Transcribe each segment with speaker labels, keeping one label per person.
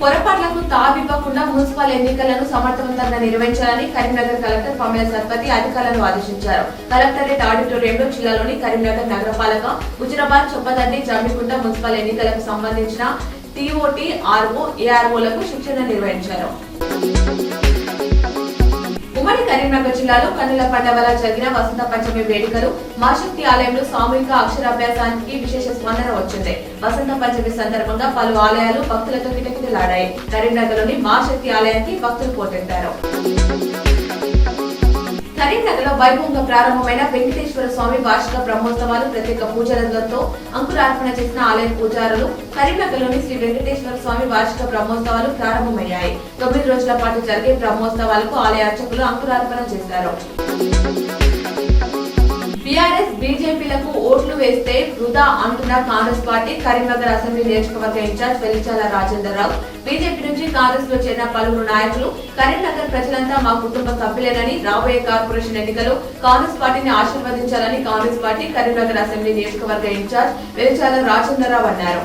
Speaker 1: పొరపాట్లకు తావివ్వకుండా municipal ఎన్నికలను సమర్థవంతంగా నిర్వహించాలని కరీంనగర్ కలెక్టర్ పమేల సత్పతి అధికారులను ఆదేశించారు. కలెక్టరేట్ ఆడిటోరియంలో జిల్లాలోని కరీంనగర్ నగరపాలక, హుజురాబాద్, చొప్పదండి, జమ్మికుంట మున్సిపల్ ఎన్నికలకు సంబంధించిన టీఓటీ, ఆర్ఓ, ఏఆర్ఓలకు శిక్షణ నిర్వహించారు. ఉమ్మడి కరీంనగర్ జిల్లాలో కన్నుల పండగలా జరిగిన వసంత పంచమి వేడుకలు మాశక్తి ఆలయంలో సామూహిక అక్షరాభ్యాసానికి విశేష స్పందన వచ్చింది. వసంత పంచమి సందర్భంగా పలు ఆలయాలు భక్తులతో కిటకిటలాడాయి. కరీంనగర్లోని మాశక్తి ఆలయానికి భక్తులు పోటెత్తారు. కరీంనగర్ లో వైభవంగా ప్రారంభమైన వెంకటేశ్వర స్వామి వార్షిక బ్రహ్మోత్సవాలు ప్రత్యేక పూజలతో అంకురార్పణ చేసిన ఆలయ పూజారులు కరీంనగర్లోని శ్రీ వెంకటేశ్వర స్వామి వార్షిక బ్రహ్మోత్సవాలు ప్రారంభమయ్యాయి. 9 రోజుల పాటు జరిగే బ్రహ్మోత్సవాలకు ఆలయ అర్చకులు అంకురార్పణ చేశారు. బీఆర్ఎస్, బీజేపీలకు ఓట్లు వేస్తే వృధా అంటున్న కాంగ్రెస్ పార్టీ కరీంనగర్ అసెంబ్లీ నియోజకవర్గ ఇన్ఛార్జ్ వెలిచాల రాజేందర్రావు, బీజేపీ నుంచి కాంగ్రెస్ లో చేరిన పలువురు నాయకులు కరీంనగర్ ప్రజలంతా మా కుటుంబ సభ్యులేనని, రాబోయే కార్పొరేషన్ ఎన్నికలు కాంగ్రెస్ పార్టీని ఆశీర్వదించాలని కాంగ్రెస్ పార్టీ కరీంనగర్ అసెంబ్లీ నియోజకవర్గ ఇన్ఛార్జ్ వెలిచాల రాజేందర్రావు అన్నారు.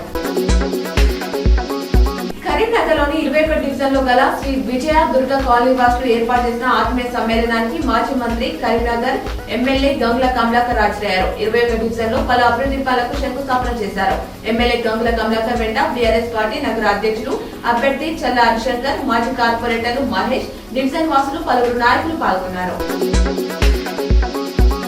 Speaker 1: కరీంనగర్ లోని 21 డివిజన్ లో గల శ్రీ విజయ దుర్గ కాలనీ వాసులు ఏర్పాటు చేసిన ఆత్మీయ సమ్మేళనానికి మాజీ మంత్రి, కరీంనగర్ ఎమ్మెల్యే గంగుల కమలాకర్ హాజరయ్యారు. 21 డివిజన్ లో పలు అభివృద్ధి పనులకు శంకుస్థాపన చేశారు. ఎమ్మెల్యే గంగుల కమలాకర్ వెంట బీఆర్ఎస్ పార్టీ నగర అధ్యక్షుడు అభ్యర్థి చల్ల హరిశంకర్, మాజీ కార్పొరేటర్లు మహేష్, డివిజన్ వాసులు, పలువురు నాయకులు పాల్గొన్నారు.